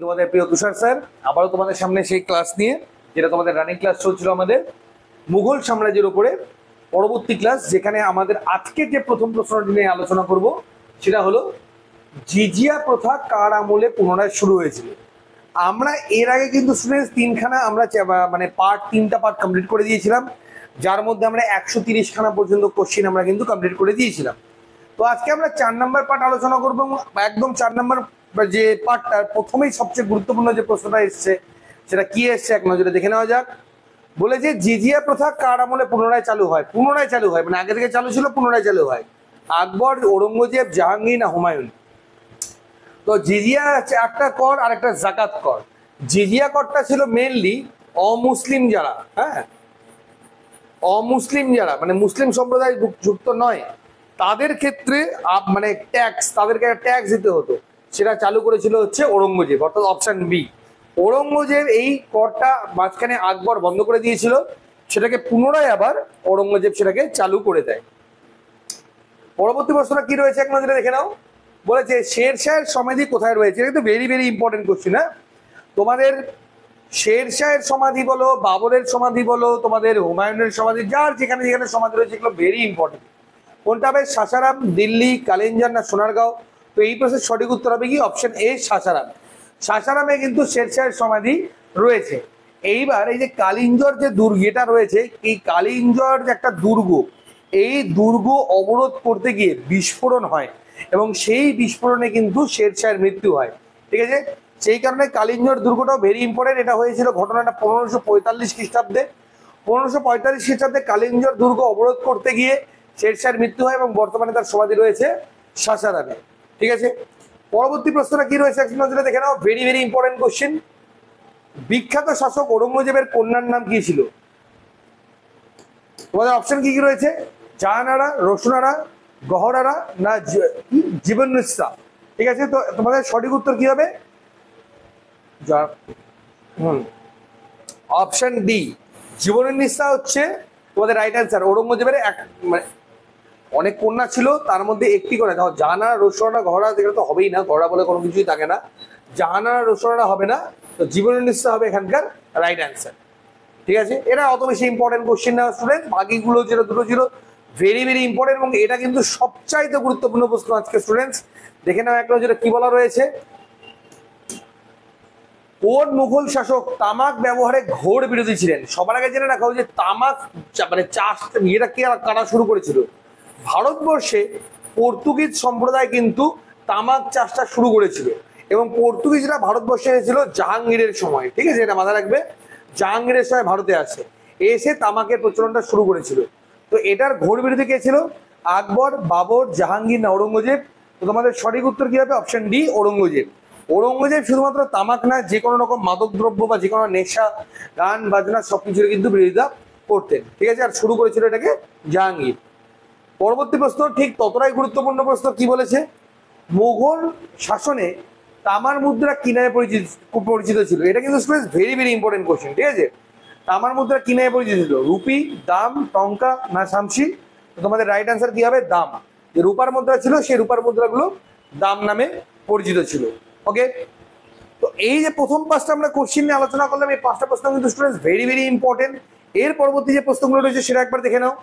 তোমাদের প্রিয় তুষার স্যার আবারও তোমাদের সামনে সেই ক্লাস নিয়ে, যেটা তোমাদের রানিং ক্লাস চলছিল আমাদের মুঘল সাম্রাজ্যের উপরে পরবর্তী ক্লাস, যেখানে আমাদের আজকে যে প্রথম প্রশ্নটি নিয়ে আলোচনা করব সেটা হলো জিজিয়া প্রথা কার আমলে পুনরায় শুরু হয়েছিল। আমরা এর আগে কিন্তু স্টুডেন্টস তিনখানা আমরা মানে তিনটা পার্ট কমপ্লিট করে দিয়েছিলাম, যার মধ্যে আমরা 130 খানা পর্যন্ত কোশ্চিন আমরা কিন্তু কমপ্লিট করে দিয়েছিলাম। তো আজকে আমরা 4 নম্বর পার্ট আলোচনা করবো। একদম 4 নম্বর যে পার্টটার প্রথমেই সবচেয়ে গুরুত্বপূর্ণ যে প্রশ্নটা এসছে সেটা কি এসছে এক নজরে দেখে নেওয়া যাক। বলে যে জিজিয়া প্রথা কার আমলে পুনরায় চালু হয়? পুনরায় চালু হয় মানে আগে থেকে চালু ছিল, পুনরায় চালু হয় আকবর, ঔরঙ্গজেব, জাহাঙ্গীর না হুমায়ুন? তো জিজিয়া একটা কর আর একটা জাকাত কর। জিজিয়া করটা ছিল মেনলি অমুসলিম যারা, হ্যাঁ অমুসলিম যারা মানে মুসলিম সম্প্রদায় যুক্ত নয় তাদের ক্ষেত্রে মানে ট্যাক্স, তাদেরকে ট্যাক্স দিতে হতো। সেটা চালু করেছিল হচ্ছে ঔরঙ্গজেব, অর্থাৎ অপশন বি। ঔরঙ্গজেব এই করটা মাঝখানে আকবর বন্ধ করে দিয়েছিল, সেটাকে পুনরায় আবার ঔরঙ্গজেব সেটাকে চালু করে দেয়। পরবর্তী প্রশ্নটা কি রয়েছে এক নজরে দেখে নাও। বলেছে শেরশাহের সমাধি কোথায় রয়েছে? এটা কিন্তু ভেরি ভেরি ইম্পর্টেন্ট কোশ্চেন। হ্যাঁ, তোমাদের শেরশাহের সমাধি বলো, বাবরের সমাধি বলো, তোমাদের হুমায়ুনের সমাধি, যার যেখানে যেখানে সমাধি রয়েছে এগুলো ভেরি ইম্পর্টেন্ট। কোনটা হবে? সাসারাম, দিল্লি, কালিঞ্জার না সোনারগাঁও? তো এই প্রশ্নের সঠিক উত্তর হবে কি? Option A, Sasaram. সাসারামে কিন্তু শেরশাহের সমাধি রয়েছে। এইবার এই যে কালিঞ্জর যে দুর্গটা রয়েছে, এই কালিঞ্জর যে একটা দুর্গ, এই দুর্গ অবরোধ করতে গিয়ে বিস্ফোরণ হয় এবং সেই বিস্ফোরণে কিন্তু শেরশাহের মৃত্যু হয়। ঠিক আছে, সেই কারণে কালিঞ্জর দুর্গটাও ভেরি ইম্পর্টেন্ট। এটা হয়েছিল ঘটনাটা 1545 খ্রিস্টাব্দে। 1545 খ্রিস্টাব্দে কালিঞ্জর দুর্গ অবরোধ করতে গিয়ে শেরশাহের মৃত্যু হয় এবং বর্তমানে তার সমাধি রয়েছে সাসারামে। ঠিক আছে, পরবর্তী প্রশ্নটা কি রয়েছে এক নজরে দেখে নাও। Very very important question. বিখ্যাত শাসক ঔরঙ্গজেবের কন্যার নাম কি ছিল? তোমাদের অপশন কি কি রয়েছে? জাহানারা, রোশনারা, গহরারা না জীবন্নিসা? ঠিক আছে, তো তোমাদের সঠিক উত্তর কি হবে? অপশন ডি, জীবন্নিসা হচ্ছে তোমাদের রাইট অ্যান্সার। ঔরঙ্গজেবের অনেক কন্যা ছিল, তার মধ্যে একটি করে দেখো জাহানারা, রোশনারা, গহরা, এগুলো তো হবেই না, গহরা বলে কোনো কিছুই থাকে না। জাহানারা, রোশনারা হবে না, তো জীবন্নিসা হবে এখানকার রাইট অ্যান্সার। ঠিক আছে, এটা অত বেশি ইম্পর্টেন্ট কোশ্চেন না স্টুডেন্ট, বাকিগুলো যেটা দুটো ছিল ভেরি ভেরি ইম্পর্টেন্ট এবং এটা কিন্তু সবচাইতে গুরুত্বপূর্ণ প্রশ্ন আজকে স্টুডেন্টস। দেখে নাও এক নজরে কি বলা রয়েছে। কোন মুঘল শাসক তামাক ব্যবহারে ঘোর বিরোধী ছিলেন? সবার আগে জেনে রাখা যে তামাক মানে চাষ এটা কে কাটা শুরু করেছিল? ভারতবর্ষে পর্তুগিজ সম্প্রদায় কিন্তু তামাক চাষটা শুরু করেছিল এবং পর্তুগিজরা ভারতবর্ষে এসেছিল জাহাঙ্গীরের সময়। ঠিক আছে, এটা মাথায় রাখবে। জাহাঙ্গীরের সময় ভারতে আসে, এসে তামাকের প্রচলনটা শুরু করেছিল। তো এটার ঘোর বিরোধী কে ছিল? আকবর, বাবর, জাহাঙ্গীর না ঔরঙ্গজেব? তো তোমাদের সঠিক উত্তর কি হবে? Option D, Aurangzeb. ঔরঙ্গজেব শুধুমাত্র তামাক না, যে কোনো রকম মাদক দ্রব্য বা যে কোনো নেশা, গান বাজনা সবকিছুর কিন্তু বিরোধিতা করতেন। ঠিক আছে, আর শুরু করেছিল এটাকে জাহাঙ্গীর। পরবর্তী প্রশ্ন ঠিক ততটাই গুরুত্বপূর্ণ প্রশ্ন। কি বলেছে? মুঘল শাসনে তামার মুদ্রা কি নামে পরিচিত ছিল? এটা কিন্তু ভেরি ভেরি ইম্পর্টেন্ট কোশ্চেন। ঠিক আছে, তামার মুদ্রা কি নামে পরিচিত ছিল? রুপি, দাম, টঙ্কা না শামসি? তো তোমাদের রাইট অ্যান্সার কি হবে? দাম। যে রূপার মুদ্রা ছিল সেই রূপার মুদ্রাগুলো দাম নামে পরিচিত ছিল। ওকে, তো এই যে প্রথম পাঁচটা আমরা কোশ্চেন নিয়ে আলোচনা করলাম, এই পাঁচটা প্রশ্ন কিন্তু স্টুডেন্টস ভেরি ভেরি ইম্পর্টেন্ট। এর পরবর্তী যে প্রশ্নগুলো রয়েছে সেটা একবার দেখে নাও।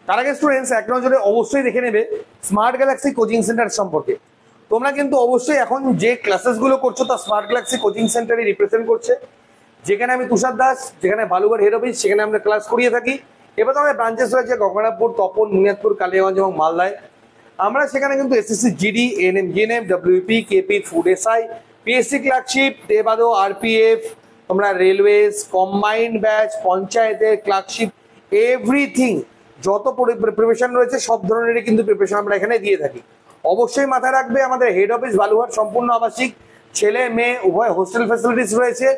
তার আগে স্টুডেন্টস এক নজরে অবশ্যই দেখে নেবে স্মার্ট গ্যালাক্সি কোচিং সেন্টার সম্পর্কে। তোমরা কিন্তু অবশ্যই এখন যে ক্লাসেসগুলো করছো তা স্মার্ট গ্যালাক্সি কোচিং সেন্টারই রিপ্রেজেন্ট করছে, যেখানে আমি তুষার দাস, যেখানে বালুঘাট হেড অফিস, সেখানে আমরা ক্লাস করিয়ে থাকি। এবার তো আমাদের ব্রাঞ্চেস রয়েছে গঙ্গারামপুর, তপন, বুনিয়াদপুর, কালিয়াগঞ্জ এবং মালদায়। আমরা সেখানে কিন্তু SSC GD, ANM, GNM, WP, KP, food SI, PSC clerkship, এবারও আরপিএফ, তোমরা রেলওয়েজ, কম্বাইন্ড ব্যাচ, পঞ্চায়েতের ক্লার্কশিপ, এভরিথিং যত প্রিপারেশন রয়েছে সব ধরনেরই কিন্তু প্রিপারেশন আমরা এখানে দিয়ে থাকি। অবশ্যই মাথায় রাখবে আমাদের হেড অফিস বালুঘাট সম্পূর্ণ আবাসিক, ছেলে মেয়ে উভয় হোস্টেল ফ্যাসিলিটিস রয়েছে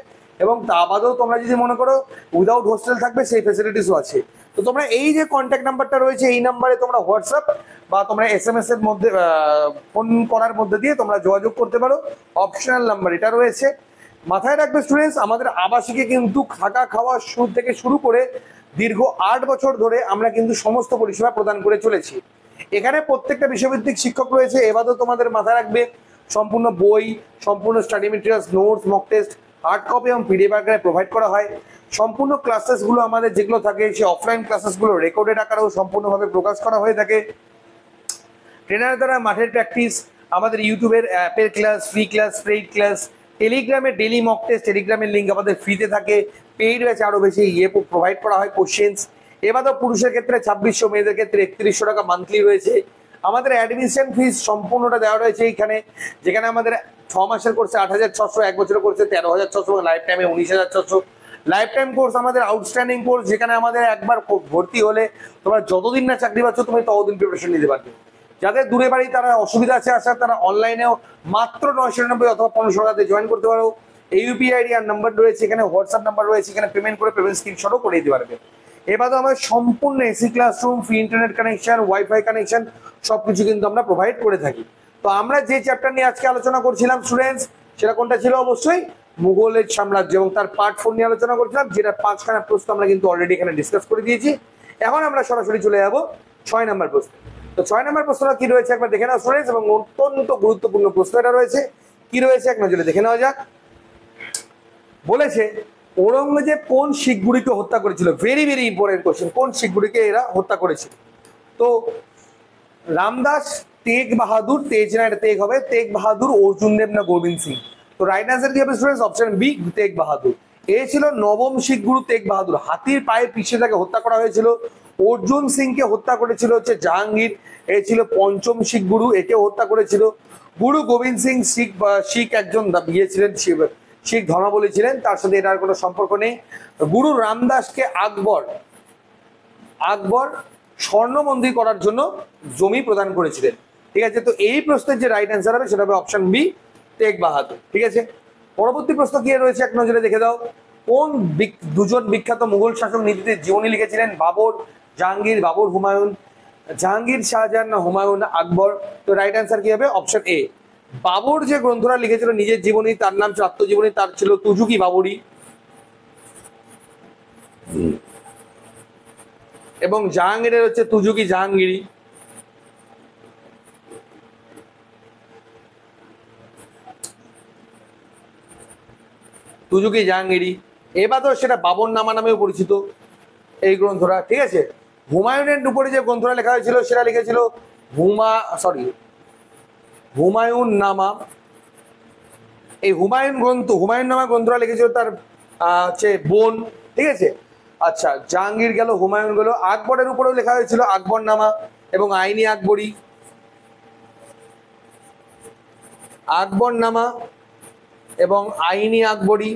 এবং তা বাদেও তোমরা যদি মনে করো উইদাউট হোস্টেল থাকবে সেই ফ্যাসিলিটিসও আছে। তো তোমরা এই যে কন্ট্যাক্ট নাম্বারটা রয়েছে এই নাম্বারে তোমরা হোয়াটসঅ্যাপ বা তোমরা এসএমএস এর মধ্যে ফোন করার মধ্যে দিয়ে তোমরা যোগাযোগ করতে পারো। অপশনাল নাম্বার এটা রয়েছে। মাথায় রাখবে স্টুডেন্টস, আমাদের আবাসিকে কিন্তু থাকা খাওয়া থেকে শুরু করে দীর্ঘ 8 বছর ধরে আমরা কিন্তু সমস্ত পরিষেবা প্রদান করে চলেছি। এখানে প্রত্যেকটা বিষয়ভিত্তিক শিক্ষক রয়েছে। এবারও তোমাদের মাথায় রাখবে সম্পূর্ণ বই, সম্পূর্ণ study materials, notes, mock test, hard copy এবং পিডিএফ আকারে প্রোভাইড করা হয়। সম্পূর্ণ ক্লাসেসগুলো আমাদের যেগুলো থাকে সেই অফলাইন ক্লাসেসগুলো রেকর্ডেড আকারেও সম্পূর্ণভাবে প্রকাশ করা হয়ে থাকে। ট্রেনার দ্বারা মাঠের প্র্যাকটিস, আমাদের ইউটিউবের অ্যাপের class, free class, paid class, টেলিগ্রামে ডেলি মক টেস্ট, টেলিগ্রামের লিঙ্ক আমাদের ফ্রিতে থাকে। পেইড ব্যাচে আরও বেশি প্রোভাইড করা হয় কোশ্চেন্স। এবারও পুরুষের ক্ষেত্রে 2600, মেয়েদের ক্ষেত্রে 3100 টাকা মান্থলি রয়েছে। আমাদের অ্যাডমিশন ফিস সম্পূর্ণটা দেওয়া রয়েছে এইখানে, যেখানে আমাদের 6 মাসের কোর্সে 8600, 1 বছরের কোর্সে 13600, লাইফ টাইমে 19600। লাইফ টাইম কোর্স আমাদের আউটস্ট্যান্ডিং কোর্স, যেখানে আমাদের একবার ভর্তি হলে তোমরা যতদিন না চাকরি পাচ্ছ তুমি ততদিন প্রিপারেশন নিতে পারবে। যাদের দূরে বাড়ি, তারা অসুবিধা আছে আসার, তারা অনলাইনেও মাত্র 999 অথবা 1500 টাকাতে জয়েন করতে পারো। ইউপিআই আইডি আর নাম্বার রয়েছে, এখানে হোয়াটসঅ্যাপ নাম্বার রয়েছে, এখানে পেমেন্ট করে পেমেন্ট স্ক্রিনশটও করে দিতে পারবে। এবারে আমাদের সম্পূর্ণ AC classroom, free internet connection, wifi connection সবকিছু কিন্তু আমরা প্রোভাইড করে থাকি। তো আমরা যে চ্যাপ্টার নিয়ে আজকে আলোচনা করছিলাম স্টুডেন্টস, সেটা কোনটা ছিল? অবশ্যই মুঘলের সাম্রাজ্য, এবং তার পার্ট 4 নিয়ে আলোচনা করছিলাম, যেটা 5খানা প্রশ্ন আমরা কিন্তু অলরেডি এখানে ডিসকাস করে দিয়েছি। এখন আমরা সরাসরি চলে যাবো 6 নম্বর প্রশ্ন। তো 6 নম্বর প্রশ্নটা কি রয়েছে একবার দেখে নাও স্টুডেন্টস, এবং অত্যন্ত গুরুত্বপূর্ণ প্রশ্ন এটা রয়েছে। কি রয়েছে এক নজরে দেখে নেওয়া যাক। বলেছে ঔরঙ্গজেব কোন শিখগুড়িকে হত্যা করেছিল? ভেরি ভেরি ইম্পর্টেন্ট কোশ্চেন, কোন শিখগুড়িকে এরা হত্যা করেছিল? তো রামদাস, তেগ বাহাদুর, তেজ না, এটা তেগ হবে, তেগ বাহাদুর, অর্জুন দেব না গোবিন্দ সিং? তো রাইট আনসার কি হবে স্টুডেন্টস? অপশন বি, তেগ বাহাদুর। এ ছিল নবম শিখ গুরু তেগ বাহাদুর, হাতির পায়ে পিষে তাকে হত্যা করা হয়েছিল। অর্জুন সিংকে হত্যা করেছিল হচ্ছে জাহাঙ্গীর, এ ছিল পঞ্চম শিখ গুরু, একে হত্যা করেছিল। গুরু গোবিন্দ সিং শিখ একজন ইয়ে ছিলেন, শিখ ধর্মাবলী ছিলেন, তার সাথে এটার কোনো সম্পর্ক নেই। গুরু রামদাসকে আকবর স্বর্ণ মন্দির করার জন্য জমি প্রদান করেছিলেন। ঠিক আছে, তো এই প্রশ্নের যে রাইট অ্যান্সার হবে সেটা হবে অপশন বি, তেগ বাহাদুর। ঠিক আছে, পরবর্তী প্রশ্ন কি রয়েছে এক নজরে দেখে দাও। কোন দুজন বিখ্যাত মুঘল শাসক নিজেদের জীবনী লিখেছিলেন? বাবর, জাহাঙ্গীর, বাবর হুমায়ুন, জাহাঙ্গীর শাহজাহান না হুমায়ুন আকবর? তো রাইট অ্যান্সার কি হবে? Option A. বাবর যে গ্রন্থটা লিখেছিল নিজের জীবনী, তার নাম ছিল আত্মজীবনী, তার ছিল তুজুকি বাবরি। এবং জাহাঙ্গীরের হচ্ছে তুজুকি জাহাঙ্গীরি। তুজুকি জাহাঙ্গীরি। এবার তো সেটা বাবর নামা নামেও পরিচিত এই গ্রন্থটা। ঠিক আছে, হুমায়ুনের উপরে যে গ্রন্থটা লেখা হয়েছিল সেটা লিখেছিল হুমায়ুন নামা। এই হুমায়ুন নামা গ্রন্থটা লিখেছিল তার হচ্ছে বোন। ঠিক আছে, আচ্ছা, জাহাঙ্গীর গেল, হুমায়ুন গেল। আকবরের উপরেও লেখা হয়েছিল আকবর নামা এবং আইনি আকবরী। আকবর নামা এবং আইনি আকবরী,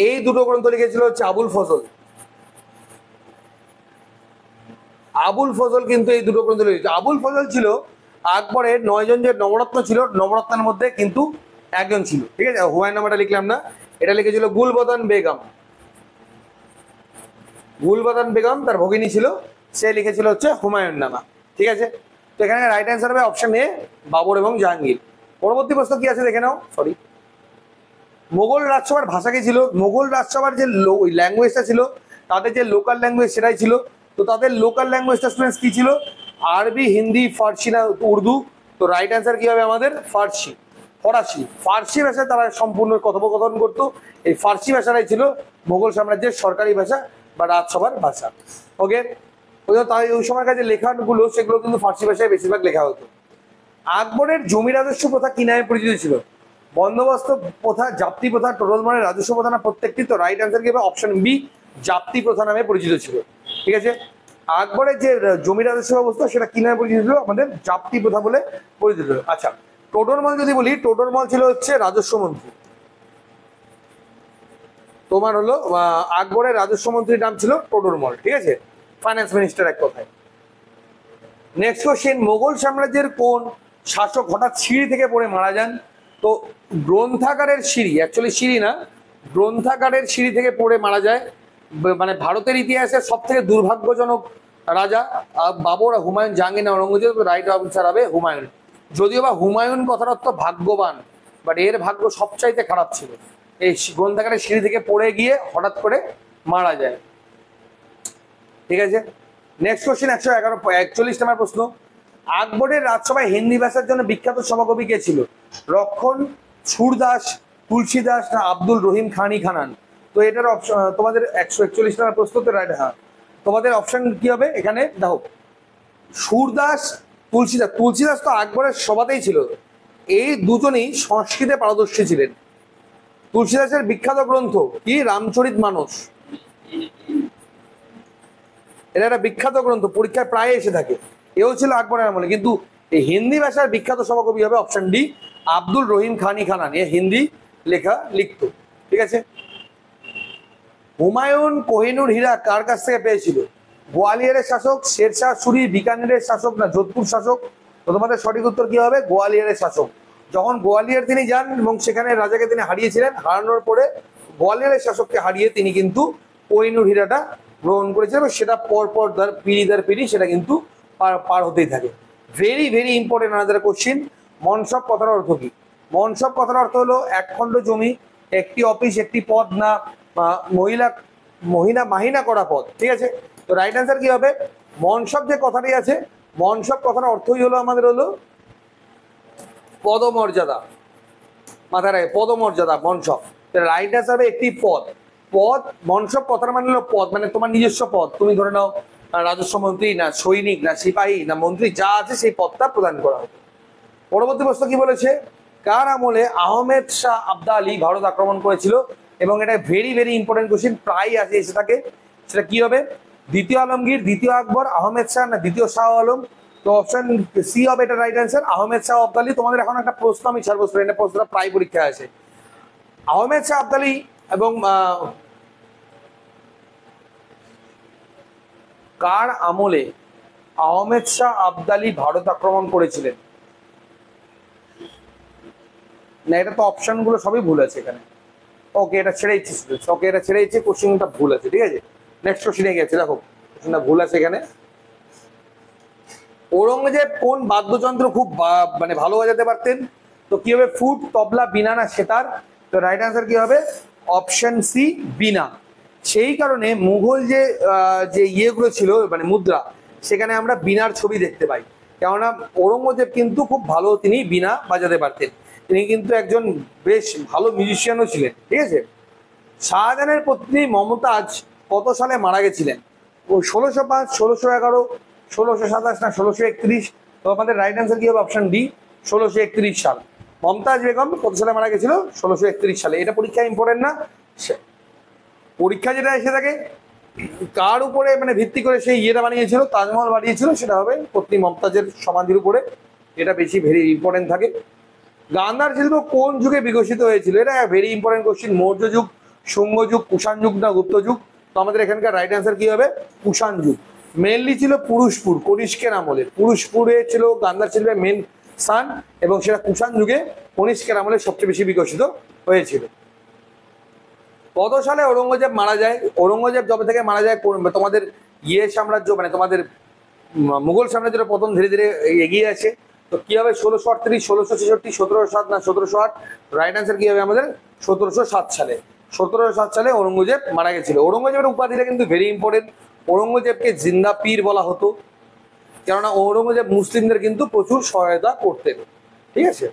এই দুটো গ্রন্থ লিখেছিল হচ্ছে আবুল ফজল। কিন্তু এই দুটো গ্রন্থ লিখেছিল। আবুল ফজল ছিল আকবরের 9 জন যে নবরত্ন ছিল, নবরত্নের মধ্যে কিন্তু একজন ছিল। ঠিক আছে, হুমায়ুন নামাটা লিখলাম না, এটা লিখেছিল গুলবদন বেগম। তার ভগিনী ছিল, সে লিখেছিল হচ্ছে হুমায়ুন নামা। ঠিক আছে, তো এখানে রাইট অ্যান্সার হবে অপশন এ, বাবর এবং জাহাঙ্গীর। পরবর্তী প্রশ্ন কি আছে দেখে নাও। মোগল রাজসভার ভাষা কি ছিল? মোগল রাজসভার যে ল্যাঙ্গুয়েজটা ছিল, তাদের যে লোকাল ল্যাঙ্গুয়েজ সেটাই ছিল। তো তাদের লোকাল ল্যাঙ্গুয়েজটা স্টুডেন্টস কি ছিল? আরবি, হিন্দি, ফার্সি না উর্দু? তো রাইট অ্যান্সার কি হবে আমাদের? ফার্সি ভাষায় তারা সম্পূর্ণ কথোপকথন করতো। এই ফার্সি ভাষাটাই ছিল মোগল সাম্রাজ্যের সরকারি ভাষা বা রাজসভার ভাষা। ওকে, তাই ওই সময়কার যে লেখাগুলো সেগুলো কিন্তু ফার্সি ভাষায় বেশিরভাগ লেখা হতো। আকবরের জমি রাজস্ব প্রথা কি নামে পরিচিত ছিল? বন্দোবস্ত প্রথা, জাপ্তি প্রথা, টোটলমানের রাজস্ব প্রথা না প্রত্যেকটি? তো রাইট অ্যান্সার কি হবে? অপশন বি, জাপ্তি প্রথা নামে পরিচিত ছিল। ঠিক আছে, আকবরের যে জমি রাজস্ব ব্যবস্থা সেটা কি নামে পরিচিত ছিল? আমাদের জাপ্তি প্রথা বলে পরিচিত ছিল। আচ্ছা, টোডরমল যদি বলি, টোডরমল ছিল হচ্ছে রাজস্ব মন্ত্রী। তোমার হলো আকবরের রাজস্ব মন্ত্রীর নাম ছিল টোডরমল। ঠিক আছে, ফাইন্যান্স মিনিস্টার এক কথায়। নেক্সট কোশ্চেন, মোগল সাম্রাজ্যের কোন শাসক হঠাৎ সিঁড়ি থেকে পড়ে মারা যান? তো গ্রন্থাগারের সিঁড়ি, অ্যাকচুয়ালি সিঁড়ি না, গ্রন্থাগারের সিঁড়ি থেকে পড়ে মারা যায়। মানে ভারতের ইতিহাসে সব থেকে দুর্ভাগ্যজনক রাজা বাবর, হুমায়ুন, জাহাঙ্গীর না ঔরঙ্গজেব? রাইট আনসার হবে হুমায়ুন। যদিও বা হুমায়ুন কথার অর্থ ভাগ্যবান, বাট এর ভাগ্য সবচাইতে খারাপ ছিল। এই গ্রন্থাগারের সিঁড়ি থেকে পড়ে গিয়ে হঠাৎ করে মারা যায়। ঠিক আছে, নেক্সট কোশ্চেন 141 নম্বর প্রশ্ন। আকবরের রাজসভায় হিন্দি ভাষার জন্য বিখ্যাত সভাকবি কে ছিল? লক্ষণ, সুরদাস, তুলসীদাস না আব্দুল রহিম খানি খানান? তো এটার অপশন তোমাদের 141 নম্বর প্রশ্ন তো রাইট। হ্যাঁ, তোমাদের অপশন কি হবে এখানে দেখো, সুরদাস, তুলসীদাস। তুলসীদাস তো আকবরের সভাতেই ছিল। এই দুজনেই সংস্কৃতে পারদর্শী ছিলেন। তুলসীদাসের বিখ্যাত গ্রন্থ কি? রামচরিত মানস। এটা একটা বিখ্যাত গ্রন্থ, পরীক্ষায় প্রায় এসে থাকে। এও ছিল আকবরের আমলে। কিন্তু এই হিন্দি ভাষার বিখ্যাত সভাকবি হবে অপশন ডি, আব্দুল রহিম খানি খানান। এ হিন্দি লেখা লিখতো। ঠিক আছে। হুমায়ুন কোহিনুর হীরা কার কাছ থেকে পেয়েছিল? গোয়ালিয়রের শাসক, শেরশাহ সুরি, বিকানেরের শাসক না যোধপুর শাসক? তো তোমাদের সঠিক উত্তর কি হবে? গোয়ালিয়রের শাসক। যখন গোয়ালিয়র তিনি যান এবং সেখানে রাজাকে তিনি হারিয়েছিলেন, হারানোর পরে গোয়ালিয়রের শাসককে হারিয়ে তিনি কিন্তু কোহিনুর হীরাটা গ্রহণ করেছিলেন এবং সেটা পরপর পিড়ি সেটা কিন্তু পার হতেই থাকে। Very very important another question. মনসব কথার অর্থ কি? মনসব কথার অর্থ হলো একখণ্ড জমি, একটি অফিস, একটি পদ না মাহিনা করা পদ। ঠিক আছে। তো রাইট অ্যান্সার কি হবে? মনসব যে কথাটি আছে, মনসব কথার অর্থই হলো আমাদের হলো পদমর্যাদা। মাথায় রাখে, পদমর্যাদা মনসব। রাইট অ্যান্সার হবে একটি পদ। পদ, মনসব কথার মানে হলো পদ, মানে তোমার নিজস্ব পদ। তুমি ধরে নাও রাজস্ব মন্ত্রী না সৈনিক না সিপাহী না মন্ত্রী, যা আছে সেই পদটা প্রদান করা হবে। পরবর্তী প্রশ্ন কি বলেছে? কার আমলে আহমেদ শাহ আবদালি ভারত আক্রমণ করেছিল? এবং এটা ভেরি ভেরি ইম্পর্টেন্ট কোশ্চিন, প্রায় আসে এসে থাকে। সেটা কি হবে? দ্বিতীয় আলমগীর, দ্বিতীয় আকবর, আহমেদ শাহ না দ্বিতীয় শাহ আলম? তো অপশন সি হবে এটা রাইট অ্যান্সার, আহমেদ শাহ আবদালি। তোমাদের এখন একটা প্রশ্ন আমি ছাড়বো, এটা প্রশ্নটা প্রায় পরীক্ষায় আছে। আহমেদ শাহ আবদালি এবং কার আমলে আহমেদ শাহ আবদালি ভারত আক্রমণ করেছিলেন? না, এটা তো অপশন গুলো সবই ভুল আছে এখানে। ওকে, এটা ছেড়ে দিচ্ছি স্টুডেন্টস। ওকে, এটা ছেড়ে দিচ্ছি, কোশ্চেনটা ভুল আছে। ঠিক আছে, নেক্সট কোশ্চেনে গেছে। দেখো কোশ্চেনটা ভুল আছে এখানে। ঔরঙ্গজেব কোন বাদ্যযন্ত্র খুব মানে ভালো বাজাতে পারতেন? তো কি হবে? ফুট, তবলা, বীণা না সেতার? তো রাইট অ্যান্সার কি হবে? অপশন সি, বীণা। সেই কারণে মুঘল যে ইয়েগুলো ছিল মানে মুদ্রা, সেখানে আমরা বীণার ছবি দেখতে পাই। কেননা ঔরঙ্গজেব কিন্তু খুব ভালো তিনি বীণা বাজাতে পারতেন। তিনি কিন্তু একজন বেশ ভালো মিউজিশিয়ানও ছিলেন। ঠিক আছে। শাহজাহানের পত্নী মমতাজ কত সালে মারা গেছিলেন? ও 1605, 1611, 1627 না 1631? তো আমাদের রাইট অ্যান্সার কি হবে? অপশন ডি, 1631 সাল। মমতাজ বেগম কত সালে মারা গেছিল? 1631 সালে। এটা পরীক্ষা ইম্পর্টেন্ট না? পরীক্ষা যেটা এসে থাকে কার উপরে মানে ভিত্তি করে সেই ইয়েটা বানিয়েছিল, তাজমহল বানিয়েছিল, সেটা হবে পত্নী মমতাজের সমাধির উপরে। এটা বেশি ভেরি ইম্পর্টেন্ট থাকে। গান্ধার শিল্প কোন যুগে বিকশিত হয়েছিল? এটা ভেরি ইম্পর্টেন্ট কোশ্চিন। মৌর্য যুগ, শুঙ্গ যুগ, কুষাণ যুগ না গুপ্ত যুগ? তো আমাদের এখানকার রাইট অ্যান্সার কি হবে? কুষাণ যুগ। মেনলি ছিল পুরুষপুর, কনিষ্কের আমলে। পুরুষপুরে ছিল গান্ধার শিল্পের মেন স্থান এবং সেটা কুষাণ যুগে কনিষ্কের আমলে সবচেয়ে বেশি বিকশিত হয়েছিল। কত সালে ঔরঙ্গজেব মারা যায়? ঔরঙ্গজেব যবে থেকে মারা যায় তোমাদের সাম্রাজ্য মানে তোমাদের মুঘল সাম্রাজ্যের পতন ধীরে ধীরে এগিয়ে আছে। তো কি হবে? 1638, 1666, 1707 না 1708? রাইট অ্যান্সার কি হবে আমাদের? 1707 সালে। 1707 সালে ঔরঙ্গজেব মারা গেছিল। ঔরঙ্গজেবের উপাধিটা কিন্তু ভেরি ইম্পর্টেন্ট। ঔরঙ্গজেবকে জিন্দা পীর বলা হতো, কেননা ঔরঙ্গজেব মুসলিমদের কিন্তু প্রচুর সহায়তা করতেন। ঠিক আছে।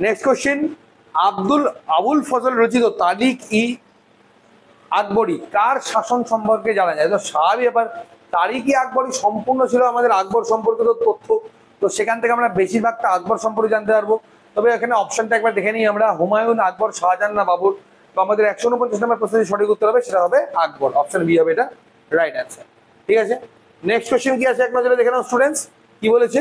নেক্সট কোশ্চেন, আবুল ফজল রচিত তারিখ-ই আকবরী কার শাসন সম্পর্কে জানা যায়? তো স্বাভাবিক ব্যাপার, তারিখ-ই আকবরী সম্পূর্ণ ছিল আমাদের আকবর সম্পর্কিত তথ্য। তো সেখান থেকে আমরা বেশিরভাগটা আকবর সম্পর্কে জানতে পারবো। তবে এখানে অপশনটা একবার দেখে নিই আমরা, হুমায়ুন, আকবর, শাহজাহান না বাবর? তো আমাদের 149 নম্বর প্রশ্নের সঠিক উত্তর হবে, সেটা হবে আকবর। অপশন বি হবে এটা রাইট অ্যান্সার। ঠিক আছে। নেক্সট কোশ্চেন কি আছে এক নজরে দেখে নাও স্টুডেন্টস। কি বলেছে?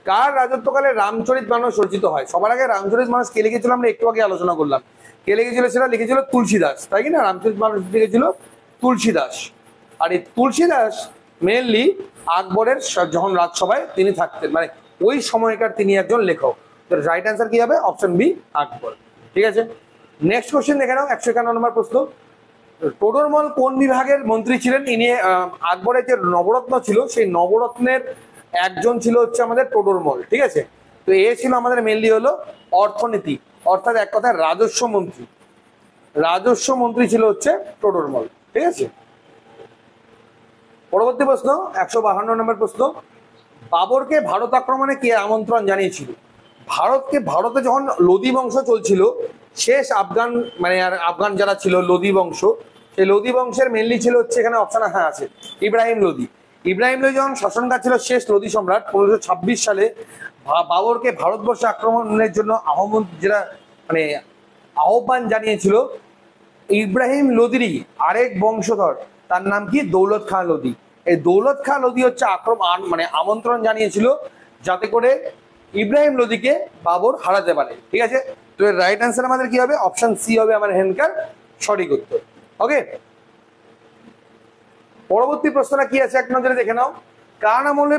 কার রাজত্বকালে রামচরিত মানস রচিত হয়? সবার আগে রামচরিত মানস কে লিখেছিল আমরা একটু আগে আলোচনা করলাম। কে লিখেছিল? সেটা লিখেছিল তুলসীদাস, তাই কি না? রামচরিত মানস লিখেছিল তুলসীদাস। আর এই তুলসীদাস মেনলি আকবরের যখন রাজসভায় তিনি থাকতেন, মানে ওই সময়কার তিনি একজন লেখক। তো রাইট অ্যান্সার কি হবে? অপশন বি, আকবর। ঠিক আছে। নেক্সট কোশ্চেন দেখে নাও, 151 নম্বর প্রশ্ন। টোডরমল কোন বিভাগের মন্ত্রী ছিলেন? ইনি আকবরের যে নবরত্ন ছিল সেই নবরত্নের একজন ছিল হচ্ছে আমাদের টোডরমল। ঠিক আছে। তো এ ছিল আমাদের মেনলি হলো অর্থনীতি, অর্থাৎ এক কথায় রাজস্ব মন্ত্রী। রাজস্ব মন্ত্রী ছিল হচ্ছে টোডরমল। ঠিক আছে। পরবর্তী প্রশ্ন 152 নম্বর প্রশ্ন। বাবরকে ভারত আক্রমণে কে আমন্ত্রণ জানিয়েছিল? ভারতে যখন লোদি বংশ চলছিল, শেষ আফগান মানে আর আফগান যারা ছিল লোদি বংশ, সেই লোদি বংশের মেনলি ছিল হচ্ছে এখানে অপশন হ্যাঁ আছে ইব্রাহিম লোদি। ইব্রাহিম লোদি যখন শাসনকাল ছিল শেষ লোদি সম্রাট 1526 সালে বাবরকে ভারতবর্ষে আক্রমণের জন্য মানে আহ্বান জানিয়েছিল ইব্রাহিম লোদিরই আরেক বংশধর, তার নাম কি দৌলত খাঁ লোদি। এই দৌলত খাঁ লোদি হচ্ছে মানে আমন্ত্রণ জানিয়েছিল যাতে করে ইব্রাহিম লোদিকে বাবর হারাতে পারে। ঠিক আছে, তো এর রাইট অ্যান্সার আমাদের কি হবে? অপশন সি হবে আমার এখানকার সঠিক উত্তর। ওকে, পরবর্তী প্রশ্নটা কি আছে এক নজরে দেখে নাও। কার আমলে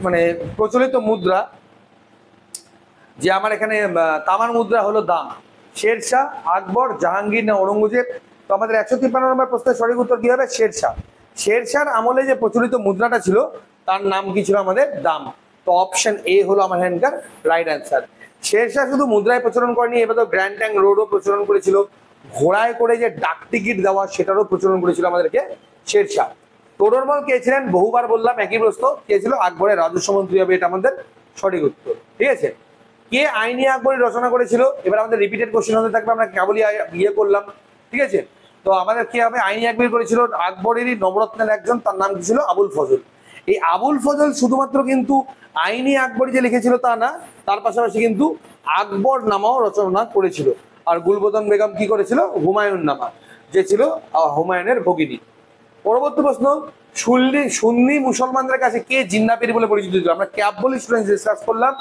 মানে প্রচলিত মুদ্রা, যে আমার এখানে তামার মুদ্রা হলো দাম, শেরশাহ, আকবর, জাহাঙ্গীর না ঔরঙ্গজেব? তো আমাদের 153 নম্বর প্রশ্নের সঠিক উত্তর কি হবে? শেরশাহ। শেরশাহর আমলে যে প্রচলিত মুদ্রাটা ছিল তার নাম কি ছিল? আমাদের দাম। তো অপশন এ হলো আমার এখানকার রাইট অ্যান্সার। শেরশাহ শুধু মুদ্রায় প্রচলন করেনি, এবার তো গ্র্যান্ড ট্যাঙ্ক রোডও প্রচলন করেছিল, ঘোড়ায় করে যে ডাক টিকিট দেওয়া সেটারও প্রচলন করেছিল আমাদেরকে শেরশাহ। তোডরমল কে ছিলেন? বহুবার বললাম একই প্রশ্ন, কে ছিল? আকবরের রাজস্ব মন্ত্রী হবে এটা আমাদের সঠিক উত্তর। ঠিক আছে, কে আইনি আকবরী রচনা করেছিল? এবার আমাদের রিপিটেড কোশ্চেন হতে থাকবে, আমরা কেবলই ইয়ে করলাম। ঠিক আছে, তো আমাদের কি হবে? আইনি আকবরী করেছিল আকবরেরই নবরত্নের একজন, তার নাম কি ছিল? আবুল ফজল। এই আবুল ফজল শুধুমাত্র কিন্তু আইনি আকবরী যে লিখেছিল তা না, তার পাশাপাশি কিন্তু আকবর নামাও রচনা করেছিল। আর গুলবদন বেগম কি করেছিল? হুমায়ুন নামা, যে ছিল হুমায়ুনের ভগিনী। পরবর্তী প্রশ্ন, সুন্নি মুসলমানদের কাছে কে জিন্না পীর বলে পরিচিত ছিল? আমরা ক্যাব বলি স্টুডেন্টস ডিসকাস করলাম।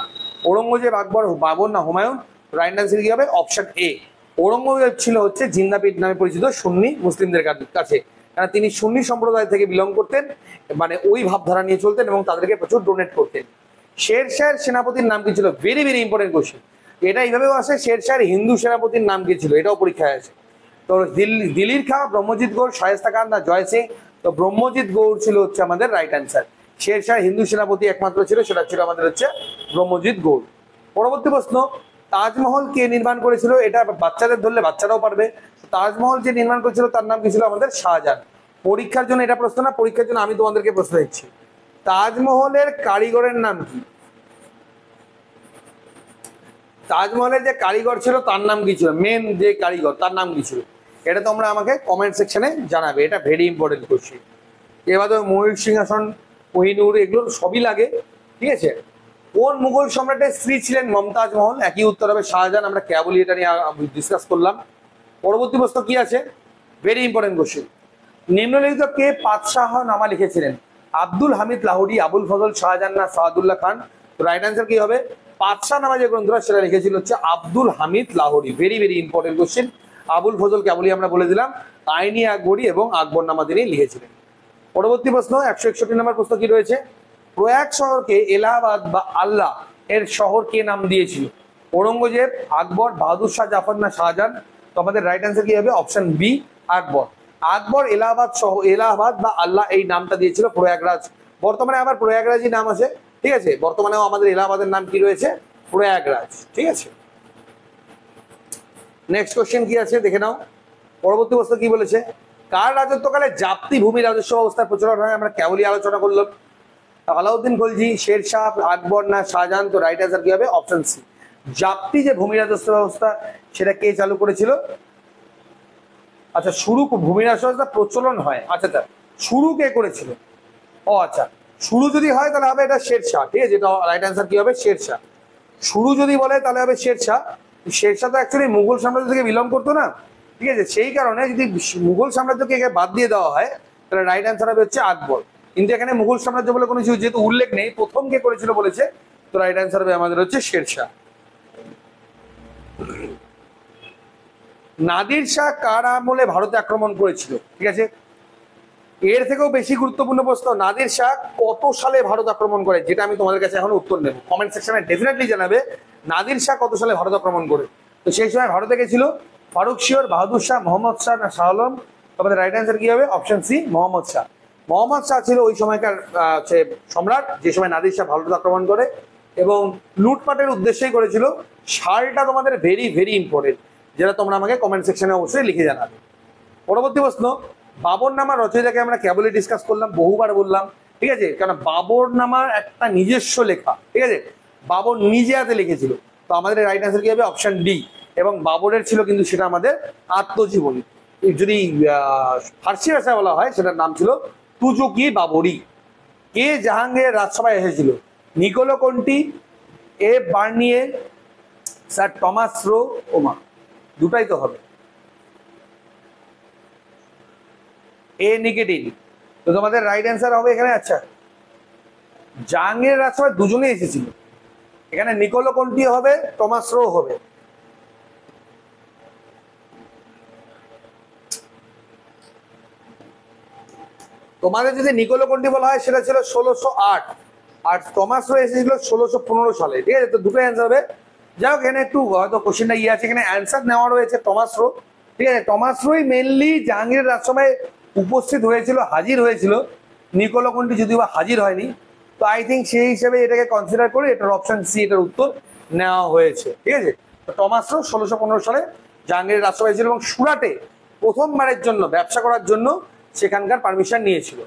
ঔরঙ্গজেব, আকবর, বাবর না হুমায়ুন? রাইট অ্যান্সার কি হবে? Option A. ঔরঙ্গজেব ছিল হচ্ছে জিন্না পীর নামে পরিচিত সুন্নি মুসলিমদের কাছে, কারণ তিনি সুন্নি সম্প্রদায় থেকে বিলং করতেন, মানে ওই ভাবধারা নিয়ে চলতেন এবং তাদেরকে প্রচুর ডোনেট করতেন। শেরশাহের সেনাপতির নাম কি ছিল? Very very important question. এটা এইভাবেও আসে, শেরশাহের হিন্দু সেনাপতির নাম কি ছিল? এটাও পরীক্ষায় আছে। তো দিল্লির খাঁ, ব্রহ্মজিৎ গৌড়, শায়েস্তা খান না জয় সিং? তো ব্রহ্মজিৎ গৌড় ছিল হচ্ছে আমাদের রাইট অ্যান্সার। শেরশাহ হিন্দু সেনাপতি একমাত্র ছিল, সেটা ছিল আমাদের হচ্ছে ব্রহ্মজিৎ গৌড়। পরবর্তী প্রশ্ন, তাজমহল কে নির্মাণ করেছিল? এটা বাচ্চাদের ধরলে বাচ্চারাও পারবে। তাজমহল যে নির্মাণ করেছিল তার নাম কি ছিল? আমাদের শাহজাহান। পরীক্ষার জন্য এটা প্রশ্ন না, পরীক্ষার জন্য আমি তোমাদেরকে প্রশ্ন দিচ্ছি, তাজমহলের কারিগরের নাম কি? তাজমহলের যে কারিগর ছিল তার নাম কি ছিল? মেন যে কারিগর তার নাম কি ছিল? এটা তোমরা আমাকে কমেন্ট সেকশনে জানাবে, এটা ভেরি ইম্পর্টেন্ট কোশ্চেন। এবার তো ময়ূর সিংহাসন, কোহিনূর, এগুলো সবই লাগে। ঠিক আছে, কোন মুঘল সম্রাটের স্ত্রী ছিলেন মমতাজ মহল? একই উত্তর হবে শাহজাহান। আমরা কেবলই এটা নিয়ে ডিসকাস করলাম। পরবর্তী প্রশ্ন কি আছে? Very important question. নিম্নলিখিত কে পাতশাহ নামা লিখেছিলেন? আব্দুল হামিদ লাহোরি, আবুল ফজল, শাহজাহান না সাদুল্লাহ খান? তো রাইট অ্যান্সার কি হবে? পাতশাহ নামা যে গ্রন্থটা সেটা লিখেছিল হচ্ছে Abdul Hamid Lahori. Very very important question. Abul Fazal কেবলই আমরা বলে দিলাম, আইনি আকবরী এবং আকবর নামা তিনি লিখেছিলেন। পরবর্তী প্রশ্ন 161 নম্বর প্রশ্ন কি রয়েছে? প্রয়াগ শহরকে এলাহাবাদ বা আল্লাহ এর শহর কে নাম দিয়েছিল? ঔরঙ্গজেব, আকবর, বাহাদুর শাহ জাফর না শাহজাহান? তো আমাদের রাইট অ্যান্সার কি হবে? অপশন বি, আকবর। আকবর এলাহাবাদ বা আল্লাহ এই নামটা দিয়েছিল প্রয়াগরাজ। বর্তমানে আবার প্রয়াগরাজই নাম আছে। ঠিক আছে, বর্তমানেও আমাদের এলাহাবাদের নাম কি রয়েছে? প্রয়াগরাজ। ঠিক আছে, নেক্সট কোশ্চেন কি আছে দেখে নাও। পরবর্তী প্রশ্ন কি বলেছে? কার রাজত্বকালে জাপ্তি ভূমি রাজস্ব ব্যবস্থার প্রচলন হয়? আমরা কেবলই আলোচনা করলাম। আলাউদ্দিন খলজি, শেরশাহ, আকবর না শাহজাহান? তো রাইট অ্যান্সার কি হবে? Option C. জাপ্তি যে ভূমি রাজস্ব ব্যবস্থা সেটা কে চালু করেছিল? আচ্ছা, ভূমি রাজস্ব ব্যবস্থা প্রচলন হয়, আচ্ছা আচ্ছা, শুরু কে করেছিল? ও আচ্ছা, শুরু যদি হয় তাহলে হবে এটা শেরশাহ। ঠিক আছে, এটা রাইট অ্যান্সার কি হবে? শেরশাহ। শুরু যদি বলে তাহলে হবে শেরশাহ। শেরশাহ তো অ্যাকচুয়ালি মুঘল সাম্রাজ্য থেকে বিলং করতো না। ঠিক আছে, সেই কারণে যদি মুঘল সাম্রাজ্যকে বাদ দিয়ে দেওয়া হয় তাহলে রাইট অ্যান্সার হবে হচ্ছে আকবর। কিন্তু এখানে মুঘল সাম্রাজ্য বলে কোনো কিছু যেহেতু উল্লেখ নেই, প্রথম কে করেছিল বলেছে, তো রাইট অ্যান্সার হবে আমাদের হচ্ছে শেরশাহ। নাদির শাহ কার আমলে ভারতে আক্রমণ করেছিল? ঠিক আছে, এর থেকেও বেশি গুরুত্বপূর্ণ প্রশ্ন, নাদির শাহ কত সালে ভারত আক্রমণ করে? যেটা আমি তোমাদের কাছে এখন উত্তর নেব, কমেন্ট সেকশনে ডেফিনেটলি জানাবে নাদির শাহ কত সালে ভারত আক্রমণ করে। তো সেই সময় ভারতে গেছিল ফারুক শিওর, বাহাদুর শাহ, মোহাম্মদ শাহ না শাহ আলম? তোমাদের রাইট অ্যান্সার কি হবে? Option C, Mohammad Shah. মোহাম্মদ শাহ ছিল ওই সময়কার সম্রাট, যে সময় নাদির শাহ ভারত আক্রমণ করে এবং লুটপাটের উদ্দেশ্যেই করেছিল। সালটা তোমাদের ভেরি ভেরি ইম্পর্টেন্ট, যেটা তোমরা আমাকে কমেন্ট সেকশনে অবশ্যই লিখে জানাবে। পরবর্তী প্রশ্ন, বাবর নামা রচয়িতাকে আমরা কেবলই ডিসকাস করলাম, বহুবার বললাম ঠিক আছে, কারণ বাবর নামার একটা নিজস্ব লেখা, ঠিক আছে, বাবর নিজে হাতে লিখেছিল। তো আমাদের রাইট অ্যান্সার কি হবে? Option D. এবং বাবরের ছিল কিন্তু সেটা আমাদের আত্মজীবনী। যদি ফার্সি ভাষায় বলা হয় সেটার নাম ছিল তুজুকি বাবরি। কে জাহাঙ্গীরের রাজসভায় এসেছিল? নিকোলো কন্টি, এ বার্নিয়ে, স্যার টমাস রো ওমা। দুটাই তো হবে। এ নিকেটিন। তো তোমাদের রাইট অ্যান্সার হবে এখানে। আচ্ছা, জাহাঙ্গীরের রাজসভায় দুজনেই এসেছিল, এখানে নিকোলো কন্টি হবে, টমাস রো হবে। তোমাদের যদি নিকোলো কন্টি বলা হয় সেটা ছিল 1608, আর টমাস রো এসেছিল 1615 সালে, ঠিক আছে। তো দুটো অ্যান্সার হবে। যাই হোক, এখানে একটু হয়তো কোশ্চেনটা আছে, এখানে অ্যান্সার নেওয়া রয়েছে টমাস রো, ঠিক আছে। টমাস রোই মেনলি জাহাঙ্গীরের রাজসভায় উপস্থিত হয়েছিল, হাজির হয়েছিল। নিকোলো কন্টি যদিও বা হাজির হয়নি। তো আই থিঙ্ক সেই হিসেবে এটাকে কনসিডার করে এটার অপশন সি এটার উত্তর নেওয়া হয়েছে, ঠিক আছে। তো টমাস রো 1615 সালে জাহাঙ্গীরের রাজসভায় ছিল এবং সুরাটে প্রথমবারের জন্য ব্যবসা করার জন্য সেখানকার পারমিশন নিয়েছিল।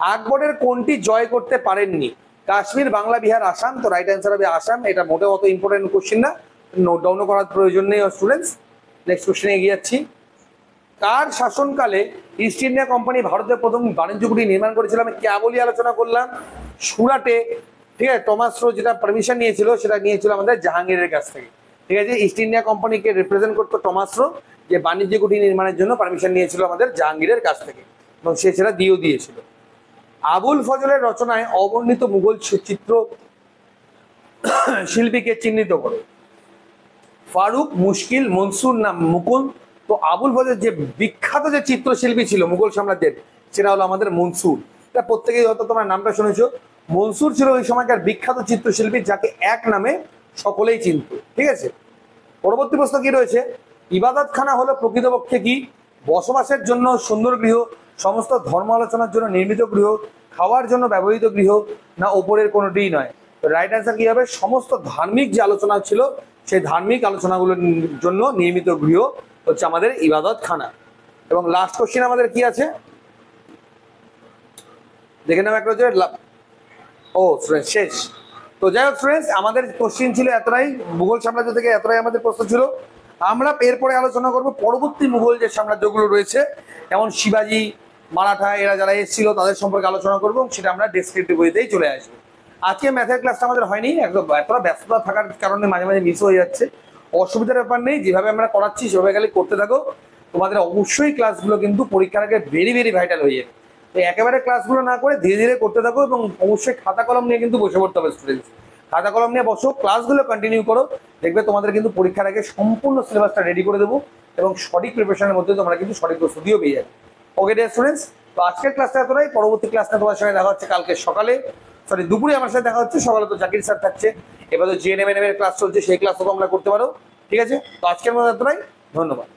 আকবরের কোনটি জয় করতে পারেননি? কাশ্মীর, বাংলা, বিহার, আসাম। তো রাইট অ্যান্সার হবে আসাম। এটা মোটেও অত ইম্পর্টেন্ট কোশ্চেন না, নোট ডাউনও করার প্রয়োজন নেই স্টুডেন্টস। নেক্সট কোশ্চেনে এগিয়ে যাচ্ছি। কার শাসনকালে ইস্ট ইন্ডিয়া কোম্পানি ভারতের প্রথম বাণিজ্য কুঠি নির্মাণ করেছিল? আমি কেবলই আলোচনা করলাম সুরাটে, ঠিক আছে। টমাস রো যেটা পারমিশন নিয়েছিল সেটা নিয়েছিল আমাদের জাহাঙ্গীরের কাছ থেকে, ঠিক আছে। ইস্ট ইন্ডিয়া কোম্পানিকে রিপ্রেজেন্ট করতো টমাস রো, যে বাণিজ্য কুঠি নির্মাণের জন্য পারমিশন নিয়েছিল আমাদের জাহাঙ্গীরের কাছ থেকে, এবং সে সেটা দিয়েছিল। আবুল ফজলের রচনায় অবর্ণিত মুঘল চিত্র শিল্পীকে চিহ্নিত করো। ফারুক, মুশকিল, মনসুর না মুকুল? তো আবুল ফজলের যে বিখ্যাত যে চিত্রশিল্পী ছিল মুঘল সাম্রাজ্যের, সেটা হলো আমাদের মনসুর। এটা প্রত্যেকেই হয়তো তোমরা নামটা শুনেছো। মনসুর ছিল ওই সময়কার বিখ্যাত চিত্রশিল্পী, যাকে এক নামে সকলেই চিনত, ঠিক আছে। পরবর্তী প্রশ্ন কি রয়েছে? ইবাদতখানা হলো প্রকৃতপক্ষে কি? বসবাসের জন্য সুন্দর গৃহ, সমস্ত ধর্ম আলোচনার জন্য নির্মিত গৃহ, খাওয়ার জন্য ব্যবহৃত গৃহ, না ওপরের কোনোটিই নয়? তো রাইট অ্যান্সার কি হবে? সমস্ত ধার্মিক যে আলোচনা ছিল সেই ধার্মিক আলোচনাগুলোর জন্য নির্মিত গৃহ হচ্ছে আমাদের ইবাদতখানা। এবং লাস্ট কোশ্চেন আমাদের কি আছে দেখে নেব একটা, ও শেষ। তো যাই হোক স্টুডেন্টস, আমাদের কোশ্চেন ছিল এতটাই, মুঘল সাম্রাজ্য থেকে এতটাই আমাদের প্রশ্ন ছিল। আমরা এরপরে আলোচনা করব পরবর্তী মুঘল যে সাম্রাজ্যগুলো রয়েছে, যেমন শিবাজি, মারাঠা, এরা যারা এসেছিল তাদের সম্পর্কে আলোচনা করবো, সেটা আমরা ডেসক্রিপটিভ বইতেই চলে আসবো। আজকে ম্যাথের ক্লাসটা আমাদের হয়নি, একদম এতটা ব্যস্ততা থাকার কারণে মাঝে মাঝে মিস হয়ে যাচ্ছে। অসুবিধার ব্যাপার নেই, যেভাবে আমরা করাচ্ছি সেভাবে গেলে করতে থাকো। তোমাদের অবশ্যই ক্লাসগুলো কিন্তু পরীক্ষার আগে ভেরি ভেরি ভাইটাল হয়ে যাবে। তো একেবারে ক্লাসগুলো না করে ধীরে ধীরে করতে থাকো, এবং অবশ্যই খাতা কলম নিয়ে কিন্তু বসে পড়তে হবে স্টুডেন্টস। খাতা কলম নিয়ে বসো, ক্লাসগুলো কন্টিনিউ করো, দেখবে তোমাদের কিন্তু পরীক্ষার আগে সম্পূর্ণ সিলেবাসটা রেডি করে দেবো, এবং সঠিক প্রিপারেশনের মধ্যে তোমরা কিন্তু সঠিক প্রস্তুতিও পেয়ে যাবে। ওকে ডিয়ার স্টুডেন্টস, তো আজকের ক্লাসটা এতটাই। পরবর্তী ক্লাসটা তোমার সঙ্গে দেখা হচ্ছে কালকে সকালে, দুপুরে আমার সাথে দেখা হচ্ছে। সকালে তো জাকির স্যার থাকছে, এবার তো জিএনএম এর ক্লাস চলছে, সেই ক্লাসও তোমরা করতে পারো, ঠিক আছে। তো আজকের মতো এতটাই, ধন্যবাদ।